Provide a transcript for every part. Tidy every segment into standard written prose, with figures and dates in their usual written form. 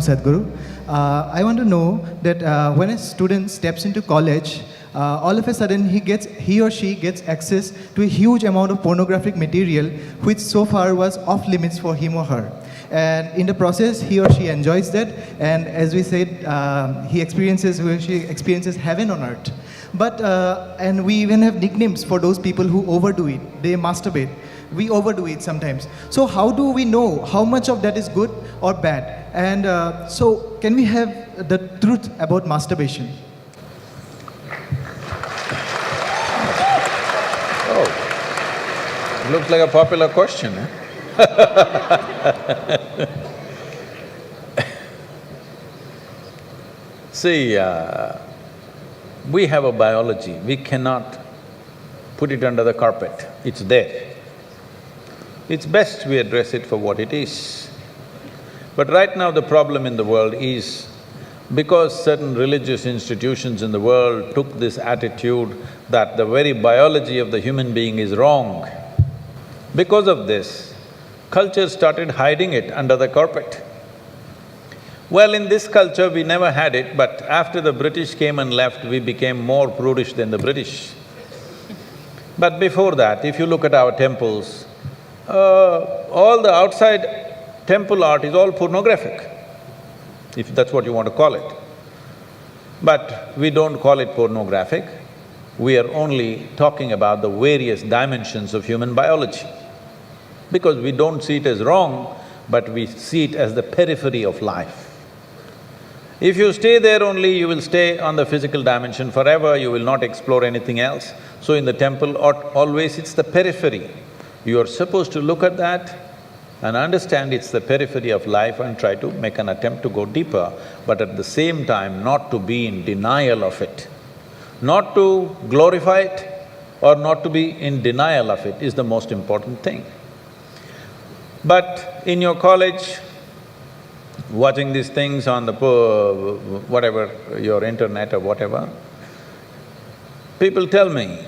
Sadhguru. I want to know that when a student steps into college, all of a sudden he or she gets access to a huge amount of pornographic material which so far was off limits for him or her. And in the process, he or she enjoys that, and as we said, he or she experiences heaven on earth. But, and we even have nicknames for those people who overdo it. They masturbate. We overdo it sometimes. So how do we know how much of that is good or bad? And so can we have the truth about masturbation? Oh, looks like a popular question, eh? See, we have a biology, we cannot put it under the carpet, it's there. It's best we address it for what it is. But right now the problem in the world is, because certain religious institutions in the world took this attitude that the very biology of the human being is wrong, because of this, culture started hiding it under the carpet. Well, in this culture we never had it, but after the British came and left, we became more prudish than the British. But before that, if you look at our temples, all the outside temple art is all pornographic, if that's what you want to call it. But we don't call it pornographic, we are only talking about the various dimensions of human biology. Because we don't see it as wrong, but we see it as the periphery of life. If you stay there only, you will stay on the physical dimension forever, you will not explore anything else. So in the temple, always it's the periphery. You are supposed to look at that and understand it's the periphery of life and try to make an attempt to go deeper, but at the same time not to be in denial of it. Not to glorify it or not to be in denial of it is the most important thing. But in your college, watching these things on the whatever, your internet or whatever, people tell me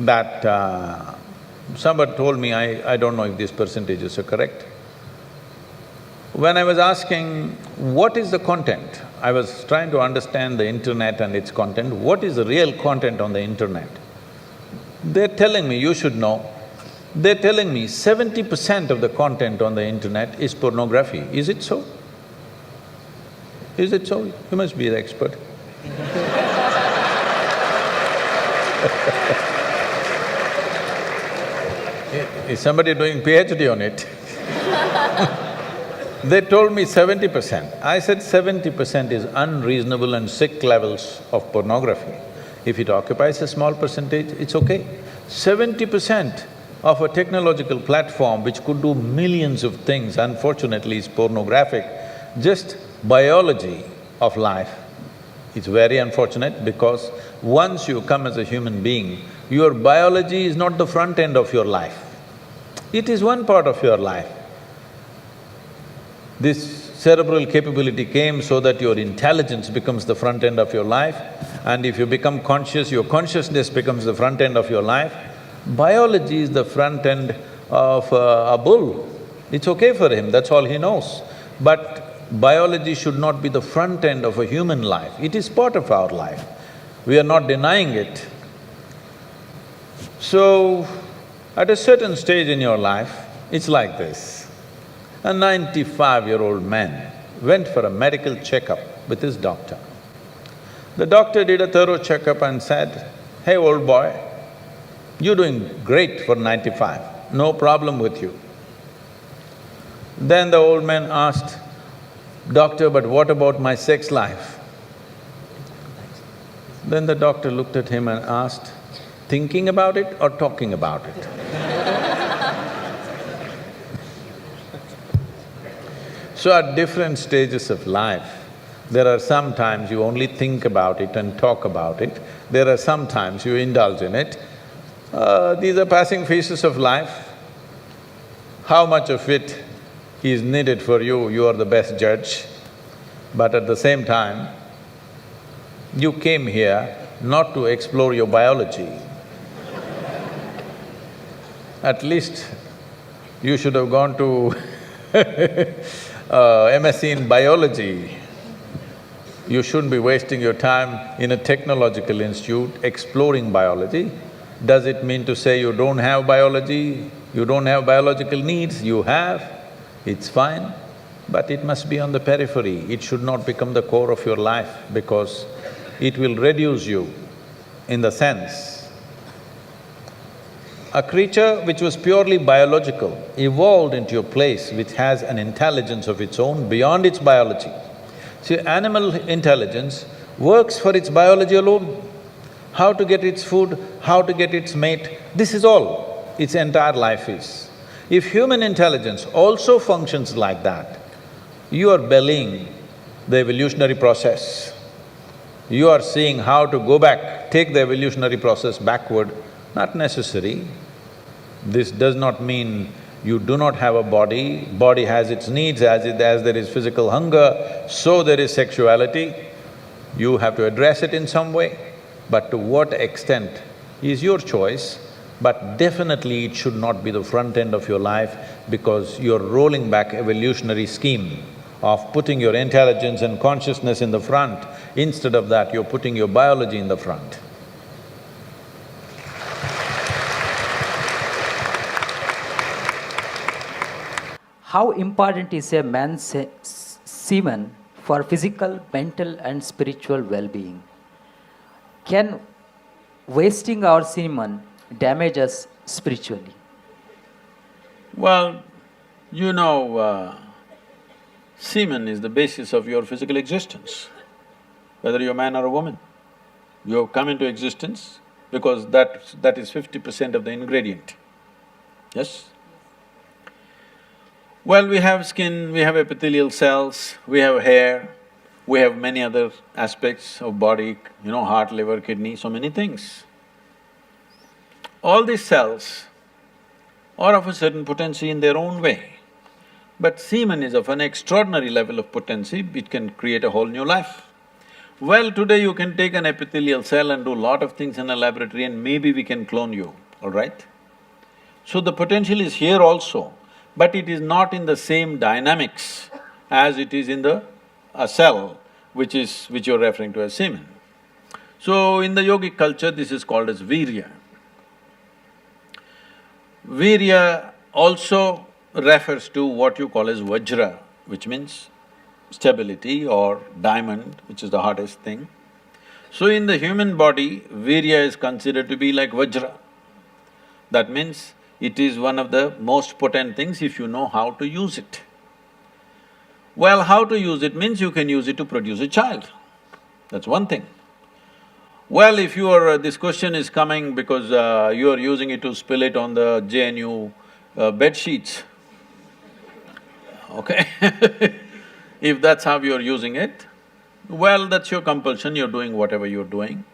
that somebody told me, I don't know if these percentages are correct. When I was asking, what is the content? I was trying to understand the internet and its content, what is the real content on the internet? They're telling me, you should know, they're telling me 70% of the content on the internet is pornography. Is it so? Is it so? You must be the expert. Is somebody doing PhD on it? They told me 70%. I said 70% is unreasonable and sick levels of pornography. If it occupies a small percentage, it's okay. 70% of a technological platform which could do millions of things, unfortunately is pornographic. Just biology of life. It's very unfortunate because once you come as a human being, your biology is not the front end of your life. It is one part of your life. This cerebral capability came so that your intelligence becomes the front end of your life, and if you become conscious, your consciousness becomes the front end of your life. Biology is the front end of a bull. It's okay for him, that's all he knows. But biology should not be the front end of a human life, it is part of our life. We are not denying it. So, at a certain stage in your life, it's like this. A 95-year-old man went for a medical checkup with his doctor. The doctor did a thorough checkup and said, "Hey, old boy, you're doing great for 95, no problem with you." Then the old man asked, "Doctor, but what about my sex life?" Then the doctor looked at him and asked, "Thinking about it or talking about it?" So at different stages of life, there are some times you only think about it and talk about it, there are some times you indulge in it. These are passing phases of life. How much of it is needed for you, you are the best judge. But at the same time, you came here not to explore your biology. At least you should have gone to MSc in biology, you shouldn't be wasting your time in a technological institute exploring biology. Does it mean to say you don't have biology, you don't have biological needs? You have, it's fine, but it must be on the periphery. It should not become the core of your life because it will reduce you in the sense a creature which was purely biological evolved into a place which has an intelligence of its own beyond its biology. See, animal intelligence works for its biology alone. How to get its food, how to get its mate, this is all its entire life is. If human intelligence also functions like that, you are bellying the evolutionary process. You are seeing how to go back, take the evolutionary process backward, not necessary. This does not mean you do not have a body, body has its needs, as there is physical hunger, so there is sexuality. You have to address it in some way, but to what extent is your choice, but definitely it should not be the front end of your life because you're rolling back evolutionary scheme of putting your intelligence and consciousness in the front. Instead of that, you're putting your biology in the front. How important is a man's semen for physical, mental and spiritual well-being? Can wasting our semen damage us spiritually? Well, you know, semen is the basis of your physical existence, whether you're a man or a woman. You have come into existence because that is 50% of the ingredient, yes? Well, we have skin, we have epithelial cells, we have hair, we have many other aspects of body, you know, heart, liver, kidney, so many things. All these cells are of a certain potency in their own way, but semen is of an extraordinary level of potency, it can create a whole new life. Well, today you can take an epithelial cell and do a lot of things in a laboratory and maybe we can clone you, all right? So the potential is here also, but it is not in the same dynamics as it is in a cell which you're referring to as semen. So in the yogic culture, this is called as virya. Virya also refers to what you call as vajra, which means stability, or diamond, which is the hardest thing. So in the human body, virya is considered to be like vajra. That means it is one of the most potent things if you know how to use it. Well, how to use it means you can use it to produce a child, that's one thing. Well, if you are… this question is coming because you are using it to spill it on the JNU bed sheets, okay? If that's how you're using it, well, that's your compulsion, you're doing whatever you're doing.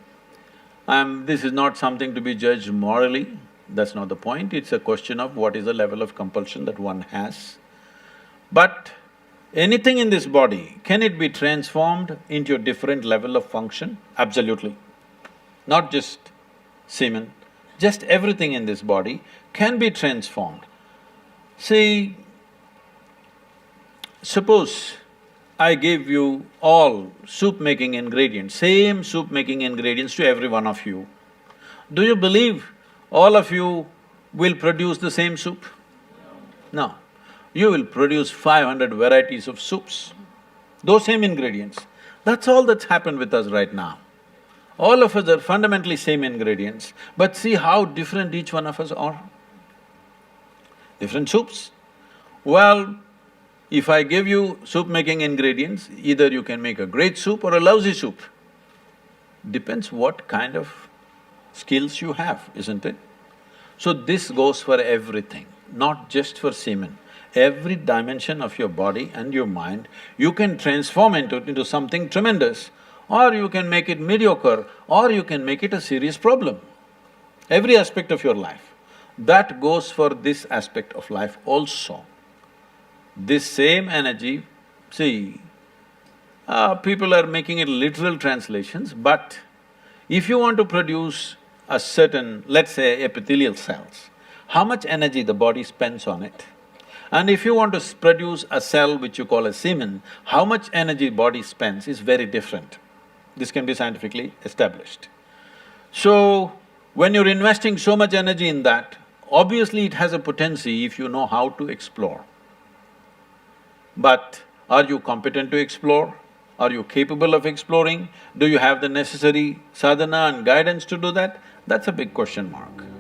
This is not something to be judged morally, that's not the point, it's a question of what is the level of compulsion that one has. But anything in this body, can it be transformed into a different level of function? Absolutely. Not just semen, just everything in this body can be transformed. See, suppose I gave you all soup-making ingredients, same soup-making ingredients to every one of you. Do you believe all of you will produce the same soup? No. You will produce 500 varieties of soups, those same ingredients. That's all that's happened with us right now. All of us are fundamentally same ingredients, but see how different each one of us are. Different soups. Well, if I give you soup-making ingredients, either you can make a great soup or a lousy soup. Depends what kind of skills you have, isn't it? So this goes for everything, not just for semen. Every dimension of your body and your mind, you can transform into something tremendous, or you can make it mediocre, or you can make it a serious problem. Every aspect of your life. That goes for this aspect of life also. This same energy, see, people are making it literal translations, but if you want to produce a certain, let's say epithelial cells, how much energy the body spends on it? And if you want to produce a cell which you call a semen, how much energy body spends is very different. This can be scientifically established. So, when you're investing so much energy in that, obviously it has a potency if you know how to explore. But are you competent to explore? Are you capable of exploring? Do you have the necessary sadhana and guidance to do that? That's a big question mark.